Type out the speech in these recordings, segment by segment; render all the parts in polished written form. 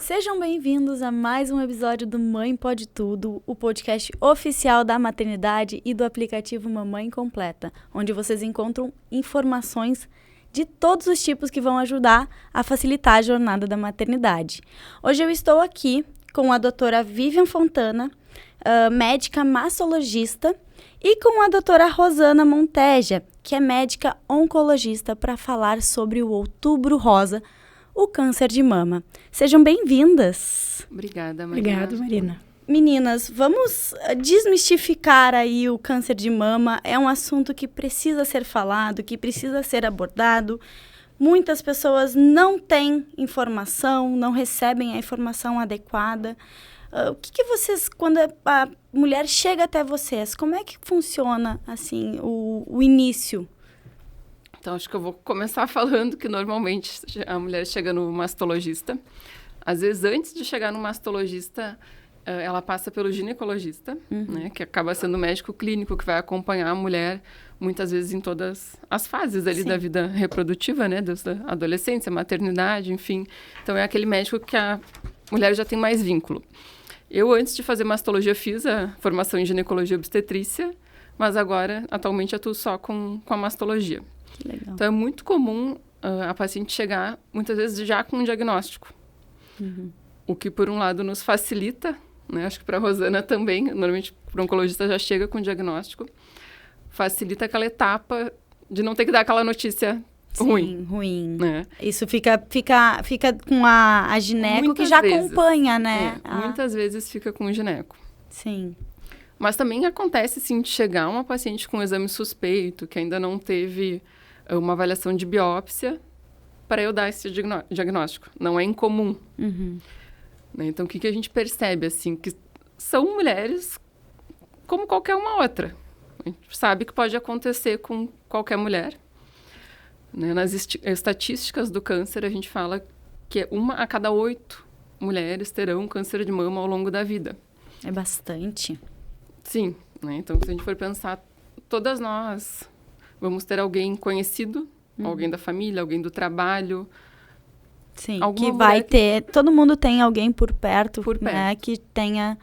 Sejam bem-vindos a mais um episódio do Mãe Pode Tudo, o podcast oficial da maternidade e do aplicativo Mamãe Completa, onde vocês encontram informações de todos os tipos que vão ajudar a facilitar a jornada da maternidade. Hoje eu estou aqui com a doutora Vivian Fontana, médica mastologista, e com a doutora Rosana Monteja, que é médica oncologista, para falar sobre o Outubro Rosa, o câncer de mama. Sejam bem-vindas. Obrigada, Marina. Obrigada, Marina. Meninas, vamos desmistificar aí o câncer de mama. É um assunto que precisa ser falado, que precisa ser abordado. Muitas pessoas não têm informação, não recebem a informação adequada. O que vocês, quando a mulher chega até vocês, como é que funciona, assim, o início? Então, acho que eu vou começar falando que normalmente a mulher chega no mastologista. Às vezes, antes de chegar no mastologista, ela passa pelo ginecologista, né, que acaba sendo o médico clínico que vai acompanhar a mulher, muitas vezes em todas as fases ali da vida reprodutiva, né, desde a adolescência, maternidade, enfim. Então, é aquele médico que a mulher já tem mais vínculo. Eu, antes de fazer mastologia, fiz a formação em ginecologia e obstetrícia, mas agora, atualmente, atuo só com a mastologia. Legal. Então, é muito comum a paciente chegar, muitas vezes, já com um diagnóstico. O que, por um lado, nos facilita, né? Acho que para a Rosana também, normalmente, o oncologista já chega com um diagnóstico. Facilita aquela etapa de não ter que dar aquela notícia ruim. Né? Isso fica com a gineco Muitas que já vezes, acompanha, né? Muitas vezes fica com o gineco. Sim. Mas também acontece, sim, de chegar uma paciente com um exame suspeito, que ainda não teve uma avaliação de biópsia, para eu dar esse diagnóstico. Não é incomum. Né? Então, o que a gente percebe, assim, que são mulheres como qualquer uma outra. A gente sabe que pode acontecer com qualquer mulher. Né? Nas estatísticas do câncer, a gente fala que 1 a cada 8 mulheres terão câncer de mama ao longo da vida. É bastante. Sim, né? Então, se a gente for pensar, todas nós vamos ter alguém conhecido, alguém da família, alguém do trabalho. Sim, que vai ter... Todo mundo tem alguém por perto. Né, que tenha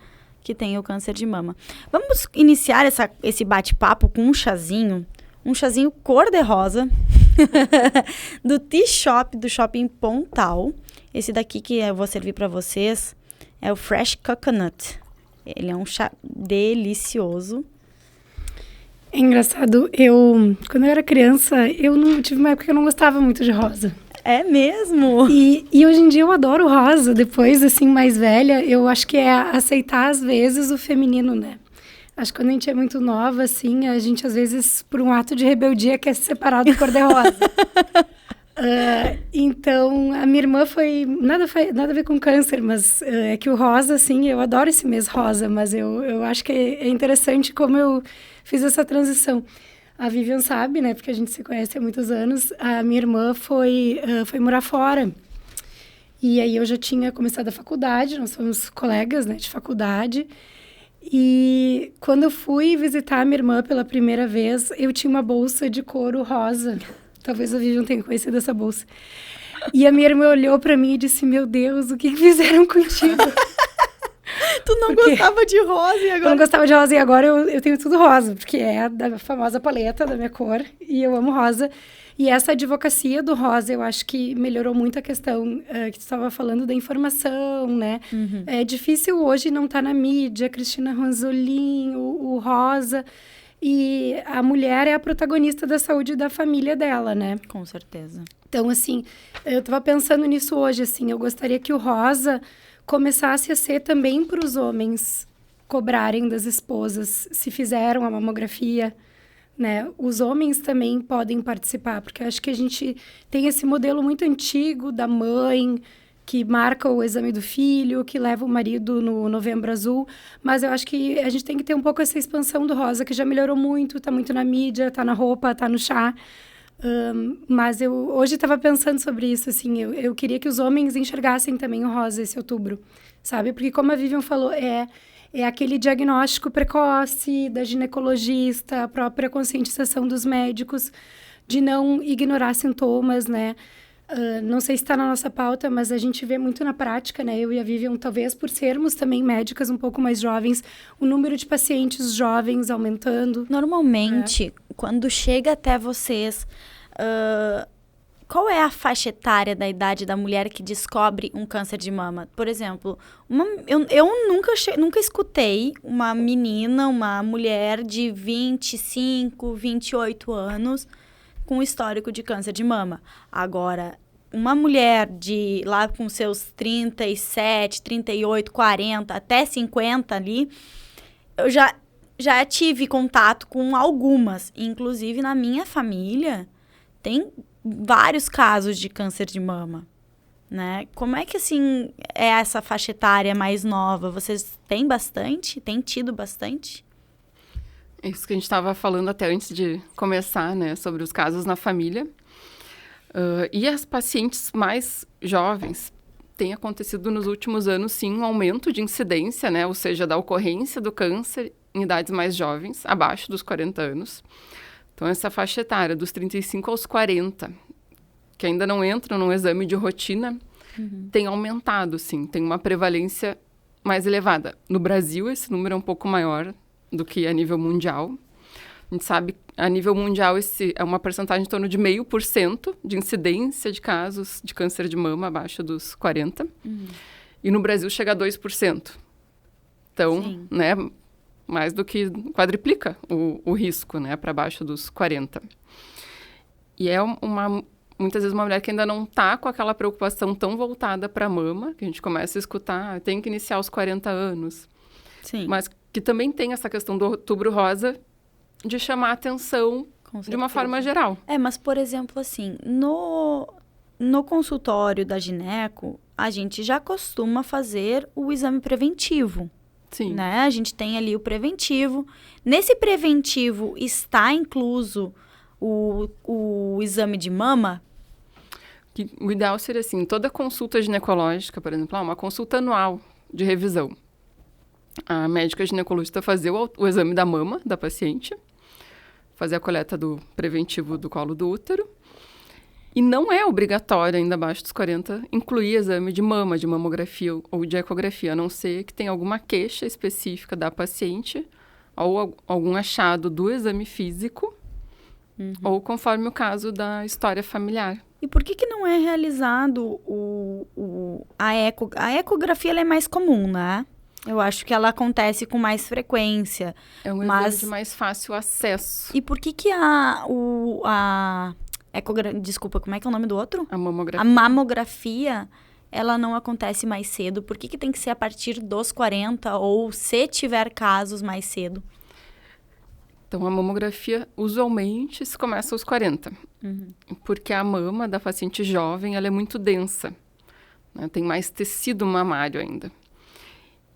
o câncer de mama. Vamos iniciar esse bate-papo com um chazinho cor-de-rosa, do Tea Shop, do Shopping Pontal. Esse daqui que eu vou servir para vocês é o Fresh Coconut. Ele é um chá delicioso. É engraçado, quando eu era criança, eu tive uma época que eu não gostava muito de rosa. É mesmo? E hoje em dia eu adoro rosa. Depois, assim, mais velha, eu acho que é aceitar, às vezes, o feminino, né? Acho que quando a gente é muito nova, assim, a gente, às vezes, por um ato de rebeldia, quer se separar do cor-de-rosa. Então, a minha irmã nada a ver com câncer, mas é que o rosa, assim, eu adoro esse mês rosa, mas eu acho que é interessante como eu fiz essa transição. A Vivian sabe, né, porque a gente se conhece há muitos anos, a minha irmã foi morar fora. E aí eu já tinha começado a faculdade, nós fomos colegas, né, de faculdade. E quando eu fui visitar a minha irmã pela primeira vez, eu tinha uma bolsa de couro rosa. Talvez a Vivian tenha conhecido essa bolsa. E a minha irmã olhou pra mim e disse, meu Deus, o que fizeram contigo? Tu não gostava de rosa e agora... Eu não gostava de rosa e agora eu tenho tudo rosa, porque é da famosa paleta da minha cor e eu amo rosa. E essa advocacia do rosa, eu acho que melhorou muito a questão que tu estava falando da informação, né? É difícil hoje não estar na mídia, Cristina Ranzolin, o rosa... E a mulher é a protagonista da saúde da família dela, né? Com certeza. Então, assim, eu estava pensando nisso hoje, assim, eu gostaria que o rosa começasse a ser também para os homens cobrarem das esposas se fizeram a mamografia, né? Os homens também podem participar, porque eu acho que a gente tem esse modelo muito antigo da mãe que marca o exame do filho, que leva o marido no Novembro Azul, mas eu acho que a gente tem que ter um pouco essa expansão do rosa, que já melhorou muito, tá muito na mídia, tá na roupa, tá no chá, mas eu hoje estava pensando sobre isso, assim, eu queria que os homens enxergassem também o rosa esse outubro, sabe? Porque como a Vivian falou, é aquele diagnóstico precoce da ginecologista, a própria conscientização dos médicos, de não ignorar sintomas, né? Não sei se está na nossa pauta, mas a gente vê muito na prática, né? Eu e a Vivian, talvez por sermos também médicas um pouco mais jovens, o número de pacientes jovens aumentando. Normalmente, quando chega até vocês, qual é a faixa etária da idade da mulher que descobre um câncer de mama? Por exemplo, eu nunca escutei uma menina, uma mulher de 25, 28 anos com histórico de câncer de mama. Agora, uma mulher de lá com seus 37, 38, 40, até 50 ali, eu já tive contato com algumas. Inclusive, na minha família, tem vários casos de câncer de mama, né? Como é que, assim, é essa faixa etária mais nova? Vocês têm bastante? Têm tido bastante? Isso que a gente estava falando até antes de começar, né? Sobre os casos na família. E as pacientes mais jovens, tem acontecido nos últimos anos, sim, um aumento de incidência, né? Ou seja, da ocorrência do câncer em idades mais jovens, abaixo dos 40 anos. Então, essa faixa etária, dos 35 aos 40, que ainda não entram num exame de rotina, tem aumentado, sim. Tem uma prevalência mais elevada. No Brasil, esse número é um pouco maior do que a nível mundial. A gente sabe, a nível mundial, esse é uma percentagem em torno de 0,5% de incidência de casos de câncer de mama abaixo dos 40. E no Brasil chega a 2%. Então, Sim. né, mais do que quadriplica o risco, né, para baixo dos 40. E é muitas vezes uma mulher que ainda não está com aquela preocupação tão voltada para a mama, que a gente começa a escutar, tem que iniciar aos 40 anos. Sim. Mas que também tem essa questão do Outubro Rosa de chamar a atenção de uma forma geral. Mas, por exemplo, assim, no consultório da gineco, a gente já costuma fazer o exame preventivo. Sim. Né? A gente tem ali o preventivo. Nesse preventivo está incluso o exame de mama? O ideal seria assim, toda consulta ginecológica, por exemplo, uma consulta anual de revisão. A médica ginecologista fazer o exame da mama da paciente, fazer a coleta do preventivo do colo do útero. E não é obrigatório, ainda abaixo dos 40, incluir exame de mama, de mamografia ou de ecografia, a não ser que tenha alguma queixa específica da paciente ou algum achado do exame físico, ou conforme o caso da história familiar. E por que não é realizado a ecografia? Ela é mais comum, né? Eu acho que ela acontece com mais frequência. É um exame de mais fácil acesso. E por que desculpa, como é que é o nome do outro? A mamografia. A mamografia, ela não acontece mais cedo. Por que tem que ser a partir dos 40 ou se tiver casos mais cedo? Então, a mamografia, usualmente, se começa aos 40. Porque a mama da paciente jovem, ela é muito densa. Né? Tem mais tecido mamário ainda.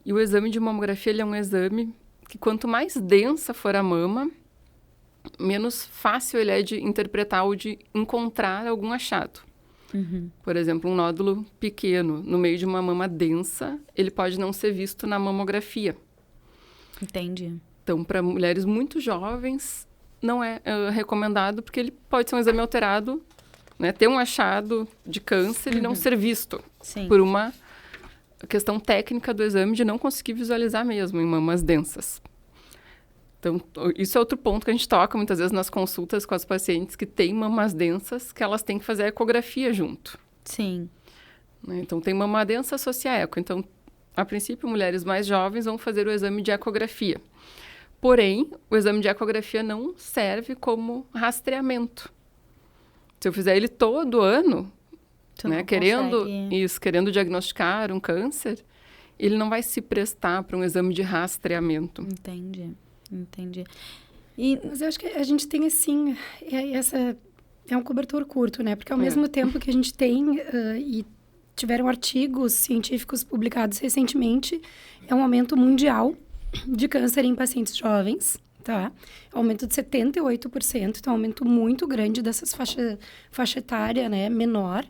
E o exame de mamografia, ele é um exame que quanto mais densa for a mama, menos fácil ele é de interpretar ou de encontrar algum achado. Por exemplo, um nódulo pequeno no meio de uma mama densa, ele pode não ser visto na mamografia. Entendi. Então, para mulheres muito jovens, não é recomendado, porque ele pode ser um exame alterado, né, ter um achado de câncer e não ser visto. Sim. Por uma questão técnica do exame de não conseguir visualizar mesmo em mamas densas. Então, isso é outro ponto que a gente toca muitas vezes nas consultas com as pacientes que têm mamas densas, que elas têm que fazer a ecografia junto. Sim. Né? Então, tem mama densa, associa a eco. Então, a princípio, mulheres mais jovens vão fazer o exame de ecografia. Porém, o exame de ecografia não serve como rastreamento. Se eu fizer ele todo ano, né, querendo diagnosticar um câncer, ele não vai se prestar para um exame de rastreamento. Entendi. Mas eu acho que a gente tem, assim, é um cobertor curto, né? Porque ao mesmo tempo que a gente tem, e tiveram artigos científicos publicados recentemente, é um aumento mundial de câncer em pacientes jovens, tá? Aumento de 78%, então um aumento muito grande dessas faixa etária, né, menor.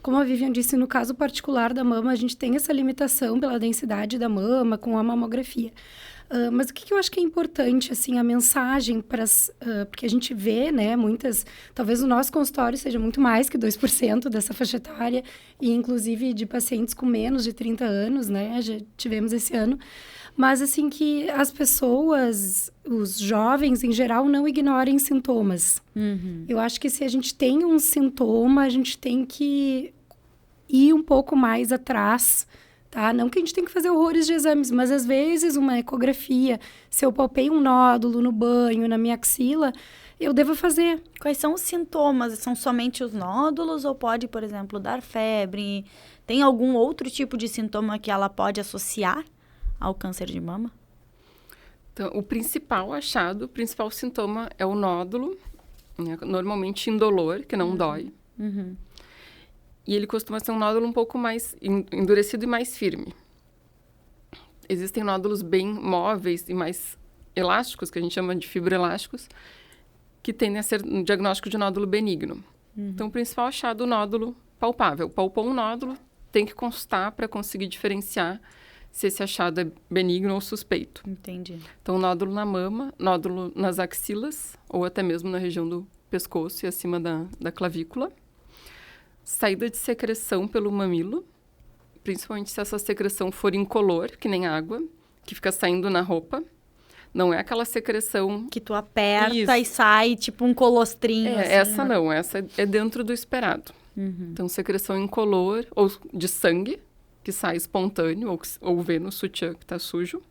Como a Vivian disse, no caso particular da mama, a gente tem essa limitação pela densidade da mama com a mamografia. Mas o que eu acho que é importante, assim, a mensagem para porque a gente vê, né, muitas... Talvez o nosso consultório seja muito mais que 2% dessa faixa etária, e inclusive de pacientes com menos de 30 anos, né, já tivemos esse ano. Mas, assim, que as pessoas, os jovens, em geral, não ignorem sintomas. Eu acho que se a gente tem um sintoma, a gente tem que ir um pouco mais atrás, tá? Não que a gente tem que fazer horrores de exames, mas às vezes uma ecografia, se eu palpei um nódulo no banho, na minha axila, eu devo fazer. Quais são os sintomas? São somente os nódulos ou pode, por exemplo, dar febre? Tem algum outro tipo de sintoma que ela pode associar ao câncer de mama? Então, o principal achado, o principal sintoma é o nódulo, né? Normalmente indolor, que não dói. E ele costuma ser um nódulo um pouco mais endurecido e mais firme. Existem nódulos bem móveis e mais elásticos, que a gente chama de fibroelásticos, que tendem a ser um diagnóstico de nódulo benigno. Então, o principal achado é o nódulo palpável. Palpou um nódulo, tem que constar para conseguir diferenciar se esse achado é benigno ou suspeito. Entendi. Então, nódulo na mama, nódulo nas axilas, ou até mesmo na região do pescoço e acima da clavícula. Saída de secreção pelo mamilo, principalmente se essa secreção for incolor, que nem água, que fica saindo na roupa. Não é aquela secreção... Que tu aperta e sai tipo um colostrinho. Assim, essa não, essa é dentro do esperado. Então, secreção incolor ou de sangue, que sai espontâneo, ou vê no sutiã que está sujo.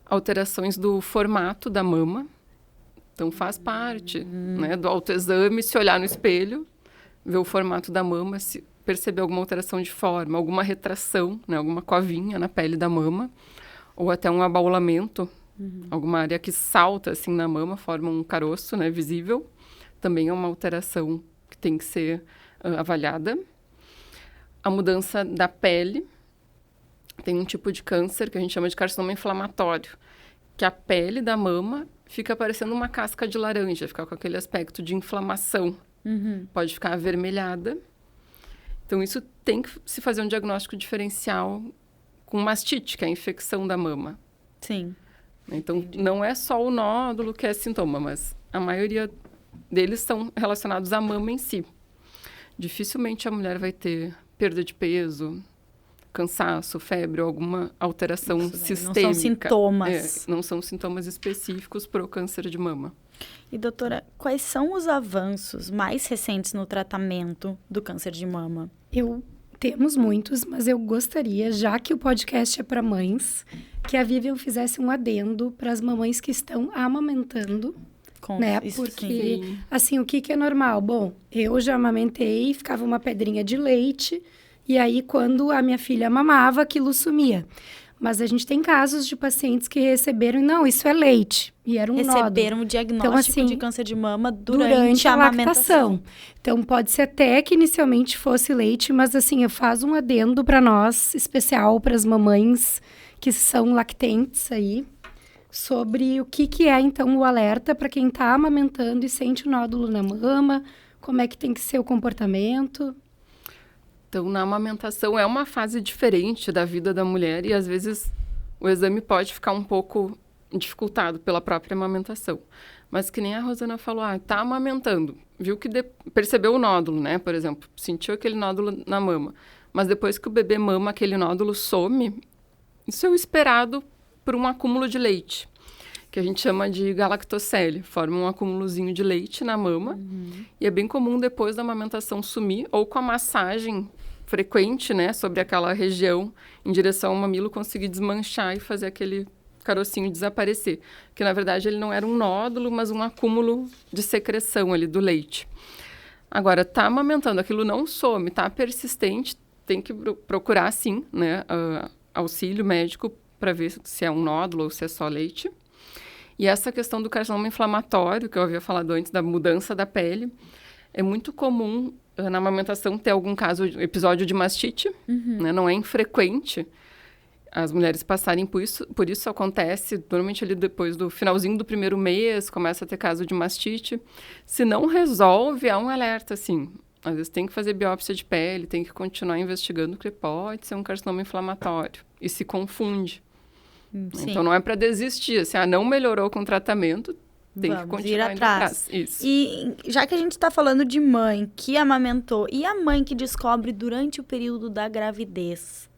Alterações do formato da mama. Então, faz parte, né, do autoexame, se olhar no espelho, ver o formato da mama, se perceber alguma alteração de forma, alguma retração, né, alguma covinha na pele da mama, ou até um abaulamento, alguma área que salta assim na mama, forma um caroço, né, visível. Também é uma alteração que tem que ser avaliada. A mudança da pele. Tem um tipo de câncer que a gente chama de carcinoma inflamatório, que a pele da mama fica parecendo uma casca de laranja, fica com aquele aspecto de inflamação. Pode ficar avermelhada. Então, isso tem que se fazer um diagnóstico diferencial com mastite, que é a infecção da mama. Sim. Então, não é só o nódulo que é sintoma, mas a maioria deles são relacionados à mama em si. Dificilmente a mulher vai ter perda de peso, cansaço, febre ou alguma alteração sistêmica. Não são sintomas. Não são sintomas específicos para o câncer de mama. E, doutora, quais são os avanços mais recentes no tratamento do câncer de mama? Temos muitos, mas eu gostaria, já que o podcast é para mães, que a Vivian fizesse um adendo para as mamães que estão amamentando, né? Porque, sim. assim, o que é normal? Bom, eu já amamentei, ficava uma pedrinha de leite, e aí, quando a minha filha mamava, aquilo sumia. Mas a gente tem casos de pacientes que receberam, não, isso é leite, e era um nódulo. Receberam o diagnóstico então, assim, de câncer de mama durante a lactação. Então, pode ser até que inicialmente fosse leite, mas assim, faz um adendo para nós, especial para as mamães que são lactentes aí, sobre o que é, então, o alerta para quem está amamentando e sente o nódulo na mama, como é que tem que ser o comportamento. Então, na amamentação é uma fase diferente da vida da mulher e, às vezes, o exame pode ficar um pouco dificultado pela própria amamentação. Mas que nem a Rosana falou, tá amamentando, viu que percebeu o nódulo, né? Por exemplo, sentiu aquele nódulo na mama. Mas depois que o bebê mama, aquele nódulo some, isso é o esperado por um acúmulo de leite, que a gente chama de galactocele. Forma um acúmulozinho de leite na mama. E é bem comum depois da amamentação sumir, ou com a massagem frequente, né, sobre aquela região em direção ao mamilo, conseguir desmanchar e fazer aquele carocinho desaparecer. Que, na verdade, ele não era um nódulo, mas um acúmulo de secreção ali do leite. Agora, tá amamentando, aquilo não some, tá persistente, tem que procurar, sim, né, auxílio médico para ver se é um nódulo ou se é só leite. E essa questão do carcinoma inflamatório, que eu havia falado antes, da mudança da pele, é muito comum na amamentação ter algum episódio de mastite, né? Não é infrequente as mulheres passarem por isso. Por isso acontece, normalmente ali depois do finalzinho do primeiro mês, começa a ter caso de mastite. Se não resolve, há um alerta, assim. Às vezes tem que fazer biópsia de pele, tem que continuar investigando, porque pode ser um carcinoma inflamatório. E se confunde. Sim. Então, não é para desistir. Assim, não melhorou com o tratamento, tem que continuar indo atrás. Isso. E já que a gente está falando de mãe que amamentou, e a mãe que descobre durante o período da gravidez?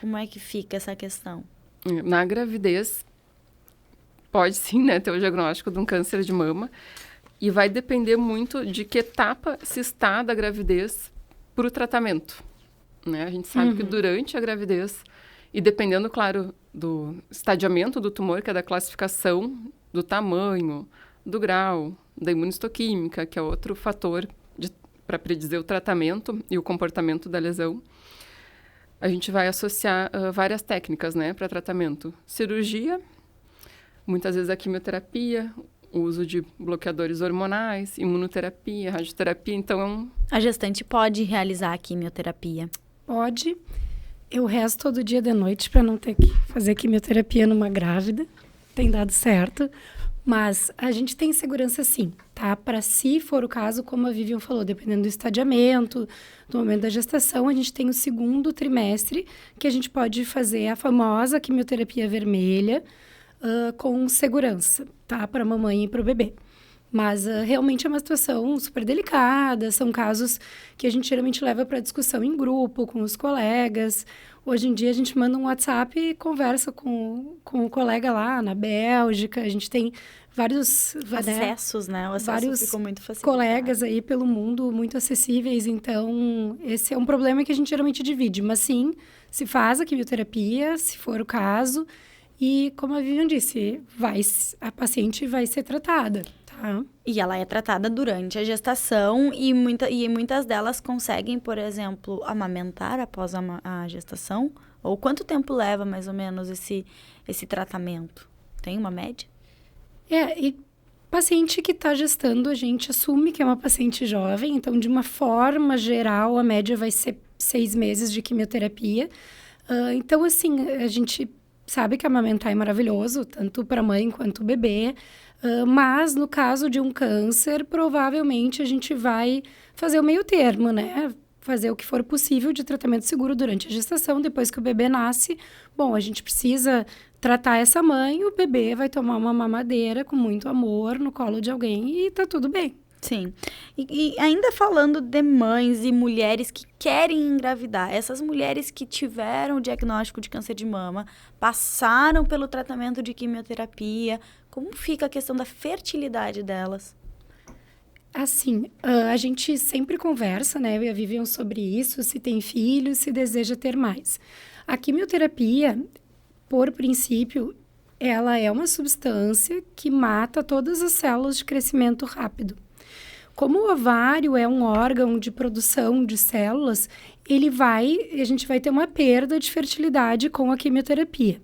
Como é que fica essa questão? Na gravidez, pode sim, né, ter o diagnóstico de um câncer de mama. E vai depender muito de que etapa se está da gravidez para o tratamento. Né? A gente sabe que durante a gravidez, e dependendo, claro, do estadiamento do tumor, que é da classificação, do tamanho, do grau, da imunistoquímica, que é outro fator para predizer o tratamento e o comportamento da lesão, a gente vai associar várias técnicas, né, para tratamento. Cirurgia, muitas vezes a quimioterapia, o uso de bloqueadores hormonais, imunoterapia, radioterapia, então A gestante pode realizar a quimioterapia? Pode. Eu rezo todo dia de noite para não ter que fazer quimioterapia numa grávida. Tem dado certo. Mas a gente tem segurança sim, tá? Para se for o caso, como a Vivian falou, dependendo do estadiamento, do momento da gestação, a gente tem o 2º trimestre, que a gente pode fazer a famosa quimioterapia vermelha, com segurança, tá? Para a mamãe e para o bebê. Mas realmente é uma situação super delicada, são casos que a gente geralmente leva para discussão em grupo, com os colegas. Hoje em dia a gente manda um WhatsApp e conversa com o colega lá na Bélgica. A gente tem vários acessos, né? O acesso vários ficou muito facilitado. Colegas aí pelo mundo muito acessíveis. Então, esse é um problema que a gente geralmente divide. Mas sim, se faz a quimioterapia, se for o caso. E, como a Vivian disse, a paciente vai ser tratada, tá? E ela é tratada durante a gestação e muitas delas conseguem, por exemplo, amamentar após a gestação? Ou quanto tempo leva, mais ou menos, esse tratamento? Tem uma média? E paciente que está gestando, a gente assume que é uma paciente jovem. Então, de uma forma geral, a média vai ser 6 meses de quimioterapia. Então, assim, a gente sabe que amamentar é maravilhoso, tanto para a mãe quanto o bebê, mas no caso de um câncer, provavelmente a gente vai fazer o meio termo, né? Fazer o que for possível de tratamento seguro durante a gestação, depois que o bebê nasce. Bom, a gente precisa tratar essa mãe, o bebê vai tomar uma mamadeira com muito amor no colo de alguém e tá tudo bem. Sim. E ainda falando de mães e mulheres que querem engravidar, essas mulheres que tiveram o diagnóstico de câncer de mama, passaram pelo tratamento de quimioterapia, como fica a questão da fertilidade delas? Assim, a gente sempre conversa, né, eu e a Vivian, sobre isso, se tem filhos, se deseja ter mais. A quimioterapia, por princípio, ela é uma substância que mata todas as células de crescimento rápido. Como o ovário é um órgão de produção de células, a gente vai ter uma perda de fertilidade com a quimioterapia.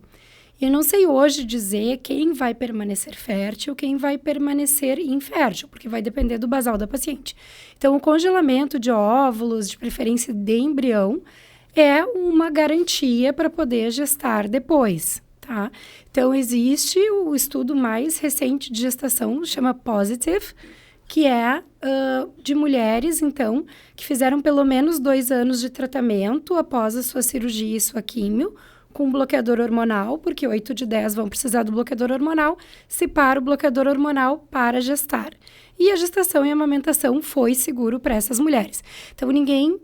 Eu não sei hoje dizer quem vai permanecer fértil, quem vai permanecer infértil, porque vai depender do basal da paciente. Então, o congelamento de óvulos, de preferência de embrião, é uma garantia para poder gestar depois, tá? Então, existe o estudo mais recente de gestação, chama Positive, que é de mulheres, então, que fizeram pelo menos 2 anos de tratamento após a sua cirurgia e sua químio, com bloqueador hormonal, porque 8 de 10 vão precisar do bloqueador hormonal, se para o bloqueador hormonal para gestar. E a gestação e a amamentação foi seguro para essas mulheres. Então,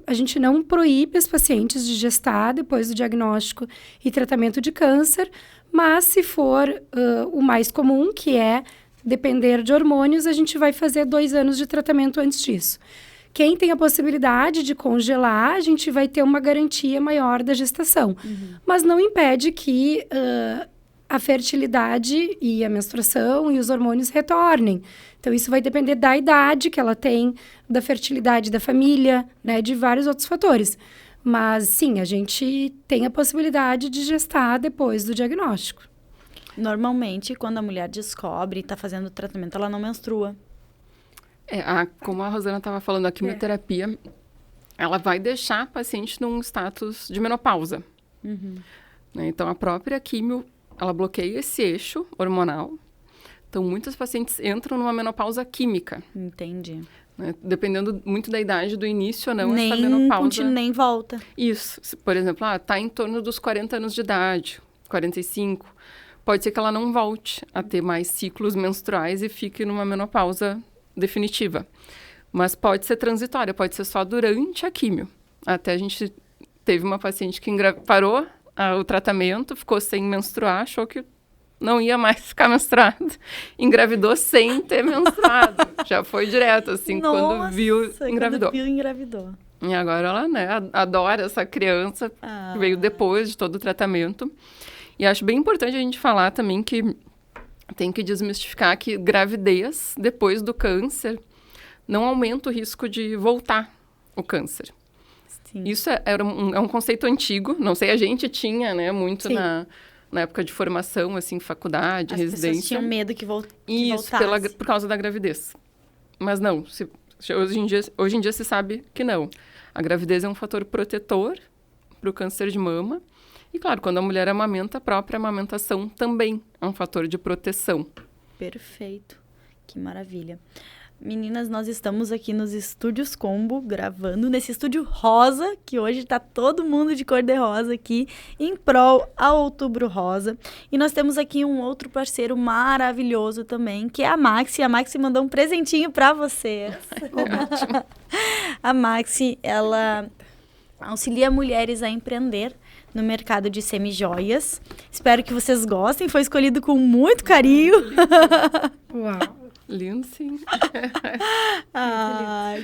a gente não proíbe as pacientes de gestar depois do diagnóstico e tratamento de câncer, mas se for o mais comum, que é depender de hormônios, a gente vai fazer 2 anos de tratamento antes disso. Quem tem a possibilidade de congelar, a gente vai ter uma garantia maior da gestação. Mas não impede que a fertilidade e a menstruação e os hormônios retornem. Então, isso vai depender da idade que ela tem, da fertilidade da família, né, de vários outros fatores. Mas, sim, a gente tem a possibilidade de gestar depois do diagnóstico. Normalmente, quando a mulher descobre e está fazendo o tratamento, ela não menstrua. Como a Rosana estava falando, a quimioterapia, ela vai deixar a paciente num status de menopausa. Né? Então, a própria quimio, ela bloqueia esse eixo hormonal. Então, muitas pacientes entram numa menopausa química. Entendi. né? Dependendo muito da idade do início ou não, essa menopausa... Nem volta. Isso. Por exemplo, tá em torno dos 40 anos de idade, 45. Pode ser que ela não volte a ter mais ciclos menstruais e fique numa menopausa definitiva. Mas pode ser transitória, pode ser só durante a químio. Até a gente teve uma paciente que parou o tratamento, ficou sem menstruar, achou que não ia mais ficar menstruada. Engravidou sem ter menstruado. Já foi direto, assim, quando viu, engravidou. Quando viu, engravidou. E agora ela, né, adora essa criança, que veio depois de todo o tratamento. E acho bem importante a gente falar também que tem que desmistificar que gravidez, depois do câncer, não aumenta o risco de voltar o câncer. Sim. Isso é um conceito antigo, não sei, a gente tinha, né, muito na época de formação, assim, faculdade, residência. As pessoas tinham medo que voltasse. Isso, por causa da gravidez. Mas não, hoje em dia se sabe que não. A gravidez é um fator protetor para o câncer de mama. E, claro, quando a mulher amamenta, a própria amamentação também é um fator de proteção. Perfeito. Que maravilha. Meninas, nós estamos aqui nos Estúdios Combo, gravando nesse estúdio rosa, que hoje está todo mundo de cor-de-rosa aqui, em prol ao Outubro Rosa. E nós temos aqui um outro parceiro maravilhoso também, que é a Maxi. A Maxi mandou um presentinho para você. A Maxi, ela auxilia mulheres a empreender no mercado de semijoias. Espero que vocês gostem. Foi escolhido com muito carinho. Uau! Lindo, sim.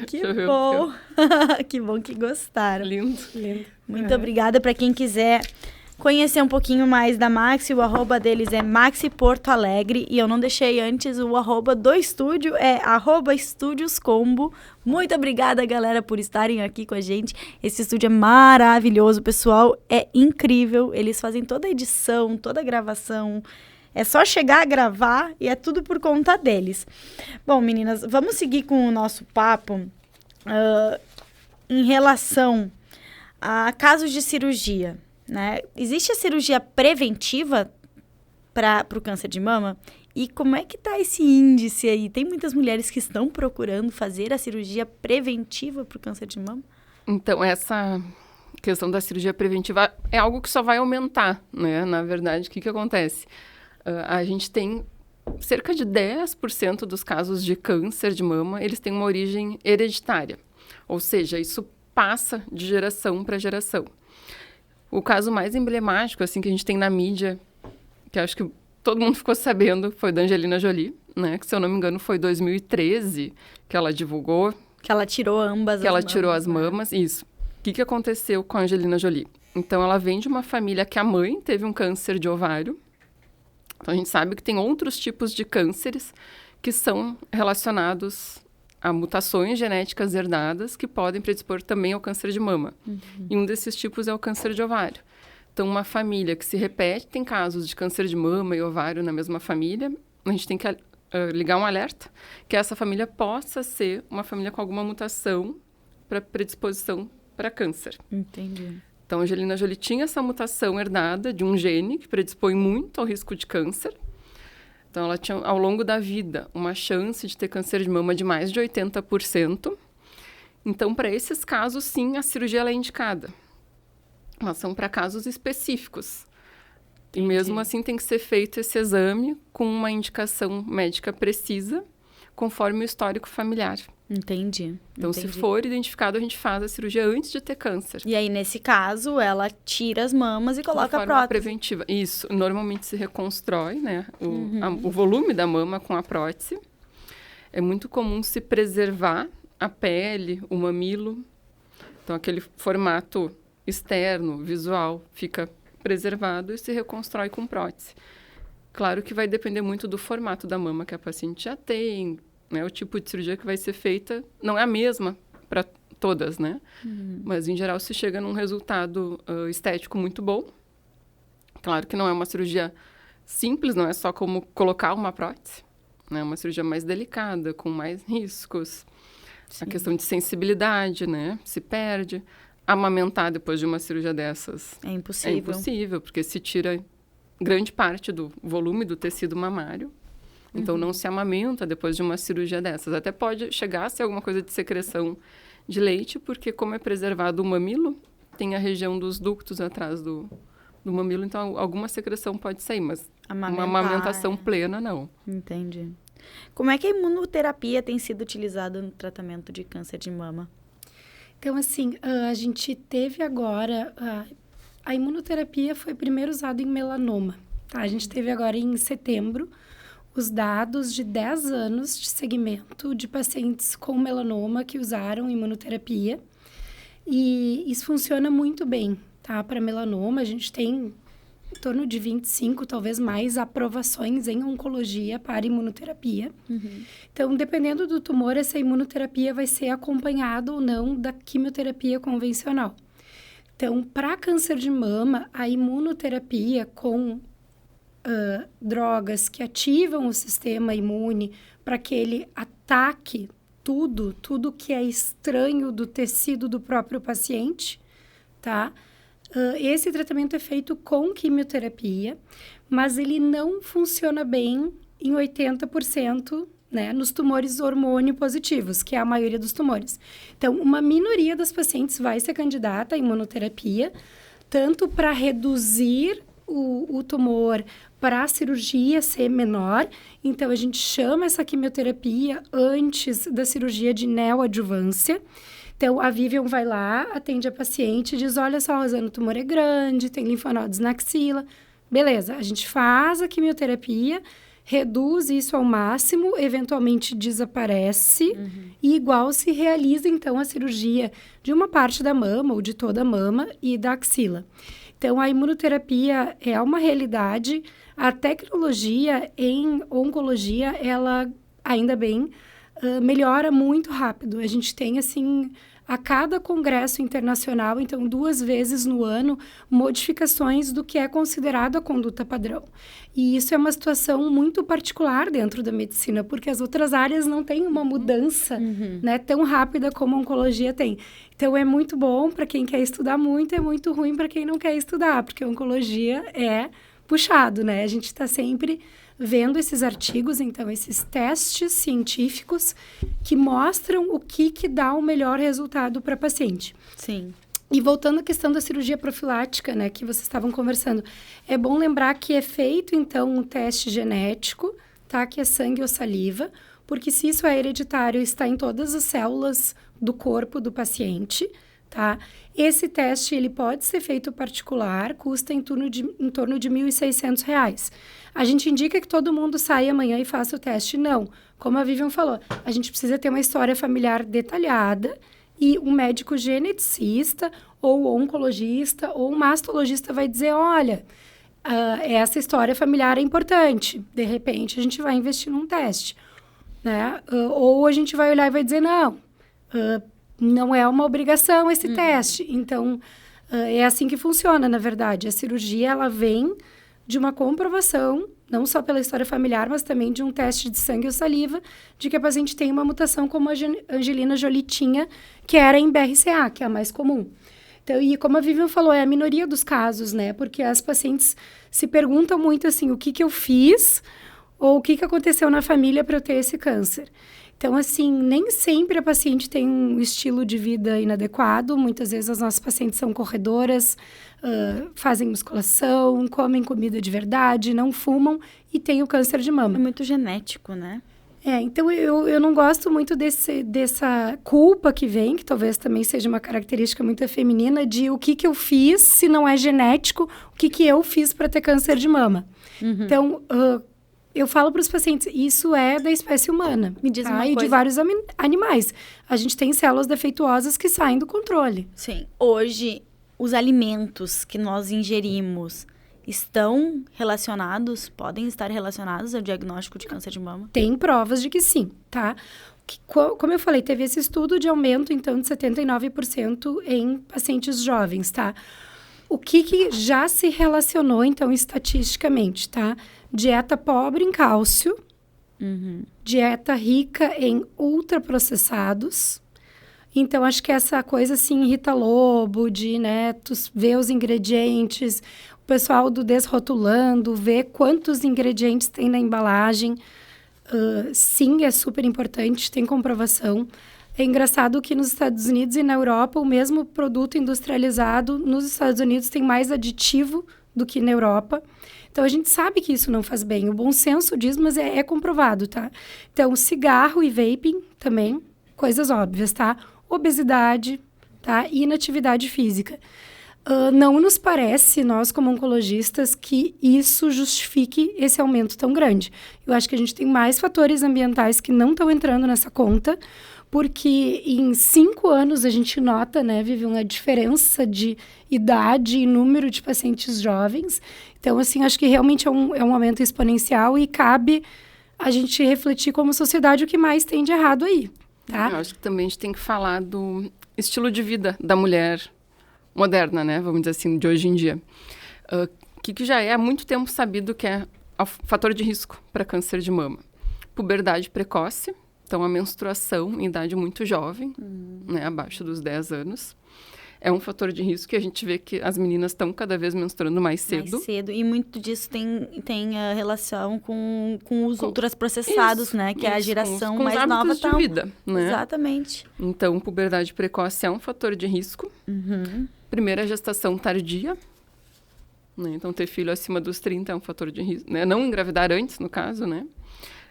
Que bom. Que bom que gostaram. Lindo. Muito obrigada. Para quem quiser conhecer um pouquinho mais da Maxi, o arroba deles é Maxi Porto Alegre. E eu não deixei antes, o arroba do estúdio é arroba Estúdios Combo. Muito obrigada, galera, por estarem aqui com a gente. Esse estúdio é maravilhoso, o pessoal é incrível. Eles fazem toda a edição, toda a gravação. É só chegar a gravar e é tudo por conta deles. Bom, meninas, vamos seguir com o nosso papo em relação a casos de cirurgia, né? Existe a cirurgia preventiva para o câncer de mama? E como é que está esse índice aí? Tem muitas mulheres que estão procurando fazer a cirurgia preventiva para o câncer de mama? Então, essa questão da cirurgia preventiva é algo que só vai aumentar, né? Na verdade, o que acontece? A gente tem cerca de 10% dos casos de câncer de mama, eles têm uma origem hereditária. Ou seja, isso passa de geração para geração. O caso mais emblemático, assim, que a gente tem na mídia, que acho que todo mundo ficou sabendo, foi da Angelina Jolie, né? Que, se eu não me engano, foi 2013 que ela divulgou. Que ela tirou ambas que ela tirou as mamas, isso. O que aconteceu com a Angelina Jolie? Então, ela vem de uma família que a mãe teve um câncer de ovário. Então, a gente sabe que tem outros tipos de cânceres que são relacionados a mutações genéticas herdadas que podem predispor também ao câncer de mama. E um desses tipos é o câncer de ovário. Então, uma família que se repete, tem casos de câncer de mama e ovário na mesma família, a gente tem que ligar um alerta que essa família possa ser uma família com alguma mutação para predisposição para câncer. Entendi. Então, a Angelina Jolie tinha essa mutação herdada de um gene que predispõe muito ao risco de câncer. Então, ela tinha, ao longo da vida, uma chance de ter câncer de mama de mais de 80%. Então, para esses casos, sim, a cirurgia ela é indicada. Mas são para casos específicos. Entendi. E mesmo assim, tem que ser feito esse exame com uma indicação médica precisa, conforme o histórico familiar. Entendi. Então, se for identificado, a gente faz a cirurgia antes de ter câncer. E aí, nesse caso, ela tira as mamas e coloca a prótese. De forma preventiva. Isso. Normalmente se reconstrói, né, o volume da mama com a prótese. É muito comum se preservar a pele, o mamilo. Então, aquele formato externo, visual, fica preservado e se reconstrói com prótese. Claro que vai depender muito do formato da mama que a paciente já tem, né? O tipo de cirurgia que vai ser feita não é a mesma para todas, né? Mas, em geral, se chega num resultado estético muito bom. Claro que não é uma cirurgia simples, não é só como colocar uma prótese. É uma cirurgia mais delicada, com mais riscos. Sim. A questão de sensibilidade, né? Se perde. Amamentar depois de uma cirurgia dessas é impossível. É impossível, porque se tira grande parte do volume do tecido mamário. Então, não se amamenta depois de uma cirurgia dessas. Até pode chegar a ser alguma coisa de secreção de leite, porque como é preservado o mamilo, tem a região dos ductos atrás do mamilo, então alguma secreção pode sair, mas uma amamentação plena, não. Entendi. Como é que a imunoterapia tem sido utilizada no tratamento de câncer de mama? Então, assim, a gente teve agora... A imunoterapia foi primeiro usada em melanoma, tá? A gente teve agora em setembro os dados de 10 anos de segmento de pacientes com melanoma que usaram imunoterapia. E isso funciona muito bem, tá? Para melanoma, a gente tem em torno de 25, talvez mais, aprovações em oncologia para imunoterapia. Então, dependendo do tumor, essa imunoterapia vai ser acompanhada ou não da quimioterapia convencional. Então, para câncer de mama, a imunoterapia com drogas que ativam o sistema imune para que ele ataque tudo que é estranho do tecido do próprio paciente, tá? Esse tratamento é feito com quimioterapia, mas ele não funciona bem em 80%, né, nos tumores hormônio positivos, que é a maioria dos tumores. Então, uma minoria das pacientes vai ser candidata à imunoterapia, tanto para reduzir o tumor, para a cirurgia ser menor. Então, a gente chama essa quimioterapia antes da cirurgia de neoadjuvância. Então, a Vivian vai lá, atende a paciente e diz, olha só, Rosana, o tumor é grande, tem linfonodos na axila. Beleza, a gente faz a quimioterapia, reduz isso ao máximo, eventualmente desaparece, e igual se realiza, então, a cirurgia de uma parte da mama, ou de toda a mama, e da axila. Então, a imunoterapia é uma realidade. A tecnologia em oncologia, ela, ainda bem, melhora muito rápido. A gente tem, assim, a cada congresso internacional, então 2 vezes no ano, modificações do que é considerado a conduta padrão. E isso é uma situação muito particular dentro da medicina, porque as outras áreas não têm uma mudança né, tão rápida como a oncologia tem. Então, é muito bom para quem quer estudar muito, é muito ruim para quem não quer estudar, porque a oncologia é puxado, né? A gente está sempre vendo esses artigos, então, esses testes científicos que mostram o que dá o melhor resultado para a paciente. Sim. E voltando à questão da cirurgia profilática, né, que vocês estavam conversando, é bom lembrar que é feito, então, um teste genético, tá, que é sangue ou saliva, porque se isso é hereditário, está em todas as células do corpo do paciente, tá? Esse teste, ele pode ser feito particular, custa em torno de R$ 1.600. A gente indica que todo mundo saia amanhã e faça o teste? Não. Como a Vivian falou, a gente precisa ter uma história familiar detalhada e um médico geneticista ou oncologista ou um mastologista vai dizer, olha, essa história familiar é importante. De repente, a gente vai investir num teste, né? Ou a gente vai olhar e vai dizer, não é uma obrigação esse teste. Então, é assim que funciona, na verdade. A cirurgia, ela vem de uma comprovação, não só pela história familiar, mas também de um teste de sangue ou saliva, de que a paciente tem uma mutação como a Angelina Jolie tinha, que era em BRCA, que é a mais comum. Então, e como a Vivian falou, é a minoria dos casos, né? Porque as pacientes se perguntam muito assim, o que eu fiz ou o que aconteceu na família para eu ter esse câncer. Então, assim, nem sempre a paciente tem um estilo de vida inadequado. Muitas vezes as nossas pacientes são corredoras, fazem musculação, comem comida de verdade, não fumam e têm o câncer de mama. É muito genético, né? Então eu não gosto muito dessa culpa que vem, que talvez também seja uma característica muito feminina, de o que eu fiz, se não é genético, o que eu fiz para ter câncer de mama. Então, eu falo para os pacientes, isso é da espécie humana. Me diz uma e coisa. de vários animais. A gente tem células defeituosas que saem do controle. Sim. Hoje, os alimentos que nós ingerimos estão relacionados, podem estar relacionados ao diagnóstico de câncer de mama? Tem provas de que sim, tá? Como eu falei, teve esse estudo de aumento, então, de 79% em pacientes jovens, tá? O que já se relacionou, então, estatisticamente, tá? Dieta pobre em cálcio, dieta rica em ultraprocessados. Então, acho que essa coisa, assim, Rita Lobo, de, né, tu ver os ingredientes, o pessoal do Desrotulando, ver quantos ingredientes tem na embalagem. sim, é super importante, tem comprovação. É engraçado que nos Estados Unidos e na Europa, o mesmo produto industrializado, nos Estados Unidos tem mais aditivo do que na Europa. Então, a gente sabe que isso não faz bem. O bom senso diz, mas é comprovado, tá? Então, cigarro e vaping também, coisas óbvias, tá? Obesidade, tá? E inatividade física. Não nos parece, nós como oncologistas, que isso justifique esse aumento tão grande. Eu acho que a gente tem mais fatores ambientais que não estão entrando nessa conta, porque em 5 anos a gente nota, né, Vivi, uma diferença de idade e número de pacientes jovens. Então, assim, acho que realmente é um aumento exponencial e cabe a gente refletir como sociedade o que mais tem de errado aí, tá? Eu acho que também a gente tem que falar do estilo de vida da mulher moderna, né, vamos dizer assim, de hoje em dia. Que já é há muito tempo sabido que é o fator de risco para câncer de mama. Puberdade precoce, então a menstruação em idade muito jovem, né, abaixo dos 10 anos. É um fator de risco que a gente vê que as meninas estão cada vez menstruando mais cedo. Mais cedo, e muito disso tem a relação com os ultraprocessados, né? Que é a geração com mais os nova. De vida, né? Exatamente. Então, puberdade precoce é um fator de risco. Primeira gestação tardia. Né? Então, ter filho acima dos 30 é um fator de risco. Né? Não engravidar antes, no caso, né?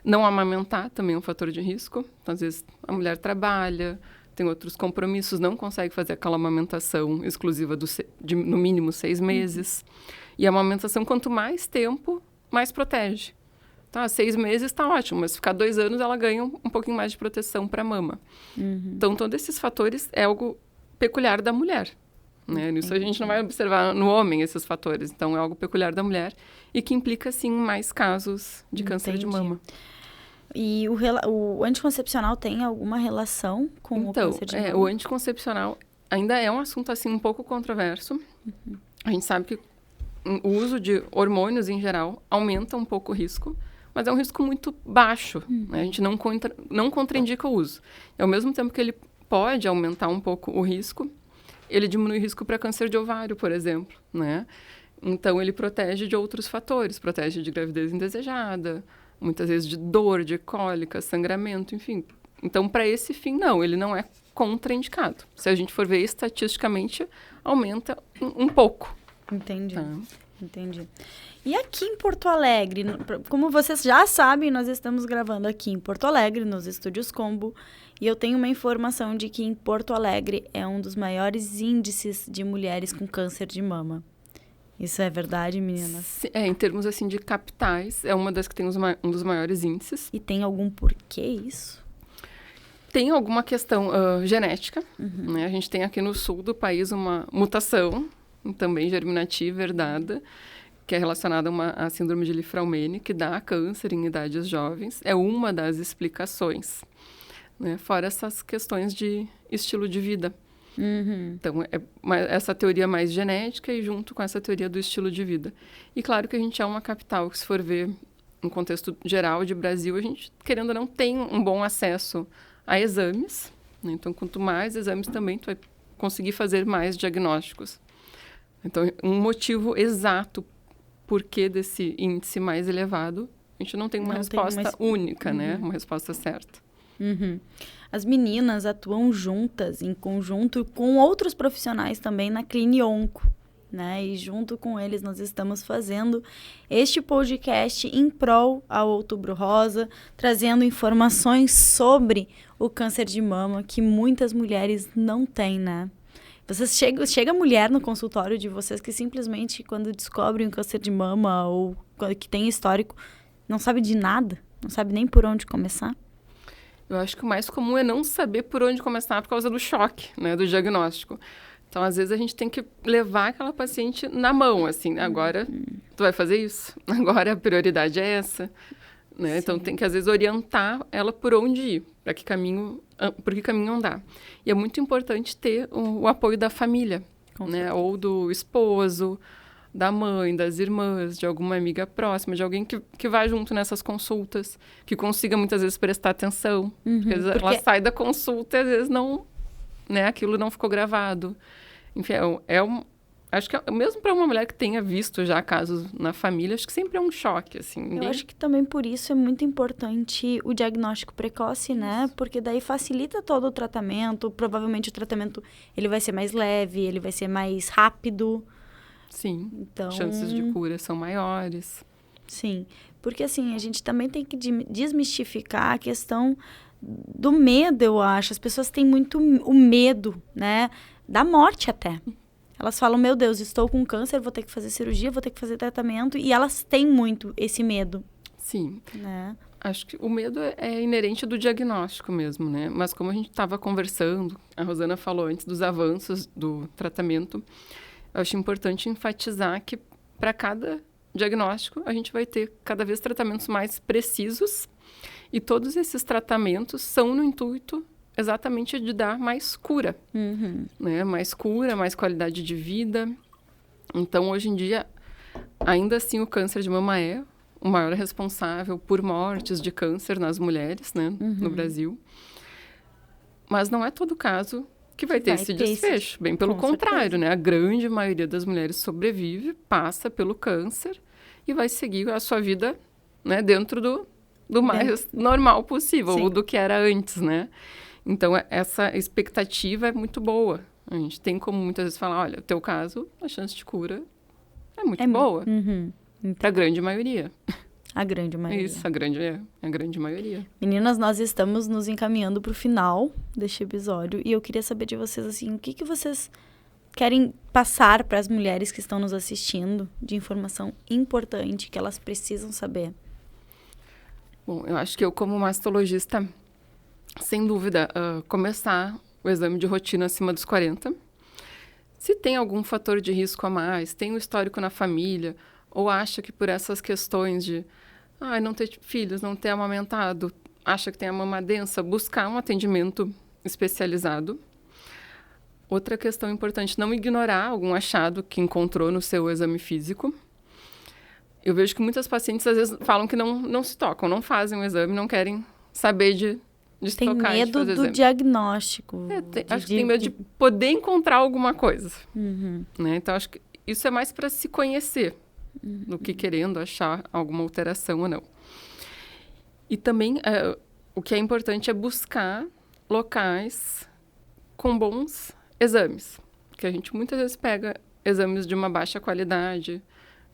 Não amamentar também é um fator de risco. Então, às vezes, a mulher trabalha, tem outros compromissos, não consegue fazer aquela amamentação exclusiva de no mínimo 6 meses. E a amamentação, quanto mais tempo, mais protege. Tá, 6 meses está ótimo, mas se ficar 2 anos, ela ganha um pouquinho mais de proteção para a mama. Então, todos esses fatores é algo peculiar da mulher. Né? Nisso a gente não vai observar no homem esses fatores. Então, é algo peculiar da mulher e que implica, sim, mais casos de câncer de mama. E o anticoncepcional tem alguma relação com o câncer de mama? O anticoncepcional ainda é um assunto, assim, um pouco controverso. A gente sabe que o uso de hormônios, em geral, aumenta um pouco o risco, mas é um risco muito baixo. Né? A gente não contraindica o uso. E, ao mesmo tempo que ele pode aumentar um pouco o risco, ele diminui o risco para câncer de ovário, por exemplo, né? Então, ele protege de outros fatores, protege de gravidez indesejada, muitas vezes de dor, de cólica, sangramento, enfim. Então, para esse fim, não, ele não é contraindicado. Se a gente for ver estatisticamente, aumenta um pouco. Entendi. Entendi. E aqui em Porto Alegre, como vocês já sabem, nós estamos gravando aqui em Porto Alegre, nos Estúdios Combo, e eu tenho uma informação de que em Porto Alegre é um dos maiores índices de mulheres com câncer de mama. Isso é verdade, meninas? Em termos assim de capitais, é uma das que tem um dos maiores índices. E tem algum porquê isso? Tem alguma questão genética. Né? A gente tem aqui no sul do país uma mutação, também germinativa, herdada, que é relacionada à síndrome de Li-Fraumeni, que dá câncer em idades jovens. É uma das explicações. Né? Fora essas questões de estilo de vida. Então, essa teoria mais genética e junto com essa teoria do estilo de vida. E claro que a gente é uma capital que, se for ver no contexto geral de Brasil, a gente, querendo ou não, tem um bom acesso a exames. Né? Então, quanto mais exames também, tu vai conseguir fazer mais diagnósticos. Então, um motivo exato por que desse índice mais elevado, a gente não tem uma resposta única, né? Uma resposta certa. As meninas atuam juntas, em conjunto, com outros profissionais também na Clinionco, né? E junto com eles nós estamos fazendo este podcast em prol ao Outubro Rosa, trazendo informações sobre o câncer de mama que muitas mulheres não têm, né? Vocês chega mulher no consultório de vocês que simplesmente, quando descobrem um câncer de mama ou que tem histórico, não sabe de nada, não sabe nem por onde começar? Eu acho que o mais comum é não saber por onde começar por causa do choque, né, do diagnóstico. Então, às vezes, a gente tem que levar aquela paciente na mão, assim, agora tu vai fazer isso, agora a prioridade é essa. Né? Então, tem que, às vezes, orientar ela por onde ir, por que caminho andar. E é muito importante ter o apoio da família, né? Ou do esposo, da mãe, das irmãs, de alguma amiga próxima, de alguém que vá junto nessas consultas, que consiga muitas vezes prestar atenção. Porque às vezes ela sai da consulta e às vezes não, né, aquilo não ficou gravado. Enfim, acho que mesmo para uma mulher que tenha visto já casos na família, acho que sempre é um choque, assim. Eu acho que também por isso é muito importante o diagnóstico precoce, né? Porque daí facilita todo o tratamento. Provavelmente o tratamento ele vai ser mais leve, ele vai ser mais rápido. Sim, Então, chances de cura são maiores. sim, porque assim, a gente também tem que desmistificar a questão do medo, eu acho. As pessoas têm muito o medo, né? Da morte até. Elas falam, meu Deus, estou com câncer, vou ter que fazer cirurgia, vou ter que fazer tratamento. E elas têm muito esse medo. Sim. Né? Acho que o medo é inerente do diagnóstico mesmo, né? Mas como a gente estava conversando, a Rosana falou antes dos avanços do tratamento, eu acho importante enfatizar que para cada diagnóstico a gente vai ter cada vez tratamentos mais precisos e todos esses tratamentos são no intuito exatamente de dar mais cura, né? Mais cura, mais qualidade de vida. Então, hoje em dia, ainda assim, o câncer de mama é o maior responsável por mortes de câncer nas mulheres, né? No Brasil. Mas não é todo caso que vai ter esse desfecho. Bem pelo contrário, né? A grande maioria das mulheres sobrevive, passa pelo câncer e vai seguir a sua vida, né? Dentro do mais normal possível, ou do que era antes, né? Então, essa expectativa é muito boa. A gente tem como muitas vezes falar, olha, o teu caso, a chance de cura é muito boa. Para a grande maioria. A grande maioria. Isso, a grande maioria. Meninas, nós estamos nos encaminhando para o final deste episódio. E eu queria saber de vocês, assim, o que vocês querem passar para as mulheres que estão nos assistindo de informação importante que elas precisam saber? Bom, eu acho que eu, como mastologista, sem dúvida, começar o exame de rotina acima dos 40. Se tem algum fator de risco a mais, tem um histórico na família, ou acha que por essas questões de não ter filhos, não ter amamentado, acha que tem a mama densa, buscar um atendimento especializado. Outra questão importante, não ignorar algum achado que encontrou no seu exame físico. Eu vejo que muitas pacientes, às vezes, falam que não se tocam, não fazem o exame, não querem saber de se tem tocar. Tem medo do exame. Diagnóstico. Acho que tem medo de poder encontrar alguma coisa. Né? Então, acho que isso é mais para se conhecer do que querendo achar alguma alteração ou não. E também, o que é importante é buscar locais com bons exames. Porque a gente muitas vezes pega exames de uma baixa qualidade,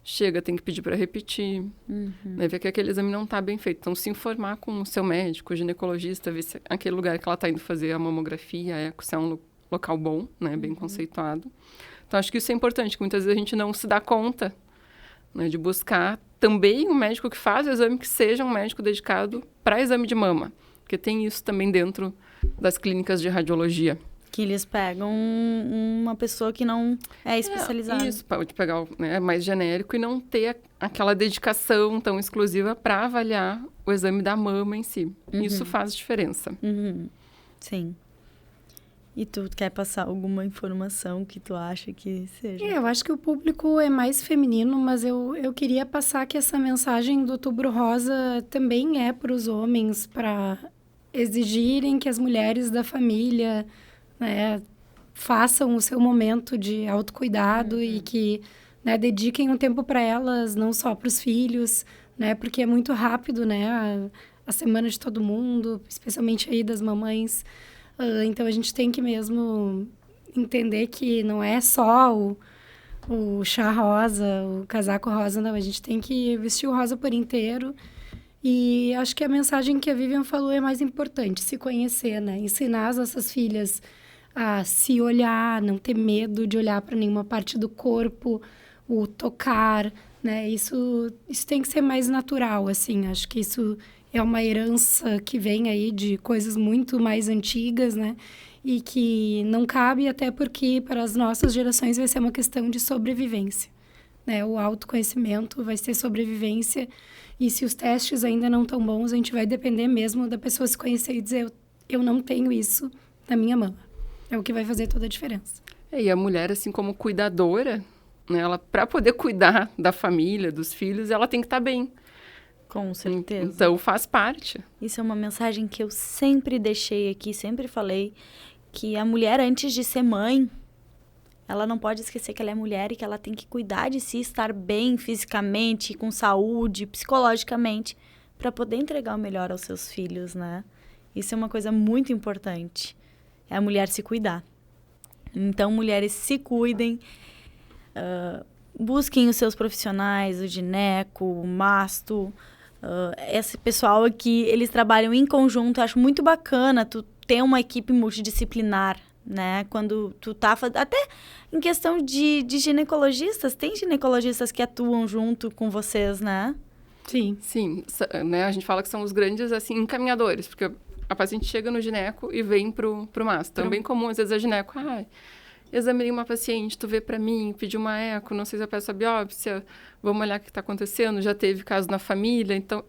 chega, tem que pedir para repetir, né, ver que aquele exame não está bem feito. Então, se informar com o seu médico, o ginecologista, ver se aquele lugar que ela está indo fazer a mamografia, a eco, se é um local bom, né, bem conceituado. Então, acho que isso é importante, que muitas vezes a gente não se dá conta, né, de buscar também um médico que faz o exame que seja um médico dedicado para exame de mama, porque tem isso também dentro das clínicas de radiologia. Que eles pegam uma pessoa que não é especializada. Isso, pode pegar mais genérico e não ter aquela dedicação tão exclusiva para avaliar o exame da mama em si. Isso faz diferença. Sim. E tu quer passar alguma informação que tu acha que seja? Eu acho que o público é mais feminino, mas eu queria passar que essa mensagem do Outubro Rosa também é para os homens, para exigirem que as mulheres da família, né, façam o seu momento de autocuidado e que, né, dediquem um tempo para elas, não só para os filhos, né, porque é muito rápido, né, a semana de todo mundo, especialmente aí das mamães. Então, a gente tem que mesmo entender que não é só o chá rosa, o casaco rosa, não. A gente tem que vestir o rosa por inteiro. E acho que a mensagem que a Vivian falou é mais importante, se conhecer, né? Ensinar as nossas filhas a se olhar, não ter medo de olhar para nenhuma parte do corpo, o tocar, né? Isso tem que ser mais natural, assim. Acho que isso é uma herança que vem aí de coisas muito mais antigas, né? E que não cabe, até porque para as nossas gerações vai ser uma questão de sobrevivência, né? O autoconhecimento vai ser sobrevivência. E se os testes ainda não estão bons, a gente vai depender mesmo da pessoa se conhecer e dizer, eu não tenho isso na minha mama. É o que vai fazer toda a diferença. E a mulher, assim como cuidadora, né, ela, para poder cuidar da família, dos filhos, ela tem que estar bem. Com certeza. Então, faz parte. Isso é uma mensagem que eu sempre deixei aqui, sempre falei, que a mulher, antes de ser mãe, ela não pode esquecer que ela é mulher e que ela tem que cuidar de si, estar bem fisicamente, com saúde, psicologicamente, para poder entregar o melhor aos seus filhos, né? Isso é uma coisa muito importante, é a mulher se cuidar. Então, mulheres, se cuidem, busquem os seus profissionais, o gineco, o masto, esse pessoal aqui, eles trabalham em conjunto. Eu acho muito bacana tu ter uma equipe multidisciplinar, né? Quando tu tá até em questão de ginecologistas, tem ginecologistas que atuam junto com vocês, né? Sim. Sim, né? A gente fala que são os grandes, assim, encaminhadores, porque a paciente chega no gineco e vem pro masto. Então, é bem comum, às vezes, a gineco, examinei uma paciente, tu vê pra mim, pedi uma eco, não sei se eu peço a biópsia, vamos olhar o que tá acontecendo, já teve caso na família, então,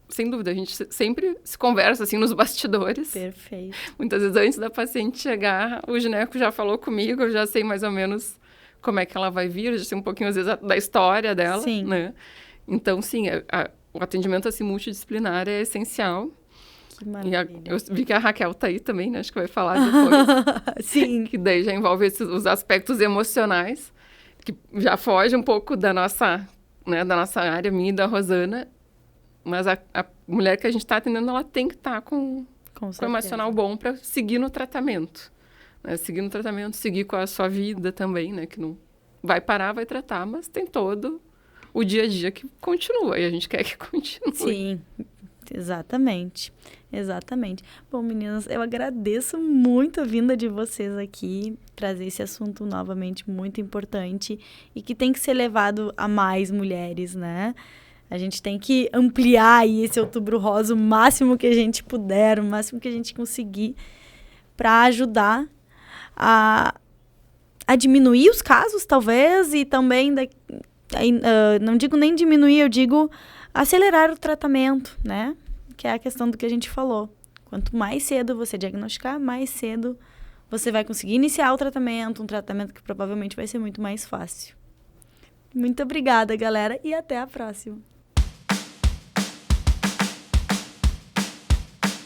sem dúvida, a gente sempre se conversa, assim, nos bastidores. Perfeito. Muitas vezes, antes da paciente chegar, o gineco já falou comigo, eu já sei mais ou menos como é que ela vai vir, já sei um pouquinho, às vezes, da história dela, Sim. né? Então, sim, o atendimento, assim, multidisciplinar é essencial. Que maravilha. Eu vi que a Raquel tá aí também, né? Acho que vai falar depois. Sim. Que daí já envolve os aspectos emocionais, que já foge um pouco da nossa área, minha e da Rosana. Mas a mulher que a gente está atendendo, ela tem que estar com o emocional bom para seguir no tratamento. Né? Seguir no tratamento, seguir com a sua vida também, né? Que não vai parar, vai tratar, mas tem todo o dia a dia que continua. E a gente quer que continue. Sim, exatamente. Exatamente. Bom, meninas, eu agradeço muito a vinda de vocês aqui, trazer esse assunto novamente muito importante e que tem que ser levado a mais mulheres, né? A gente tem que ampliar aí esse Outubro Rosa o máximo que a gente puder, o máximo que a gente conseguir, para ajudar a diminuir os casos, talvez, e também, não digo nem diminuir, eu digo acelerar o tratamento, né? Que é a questão do que a gente falou. Quanto mais cedo você diagnosticar, mais cedo você vai conseguir iniciar o tratamento, um tratamento que provavelmente vai ser muito mais fácil. Muito obrigada, galera, e até a próxima.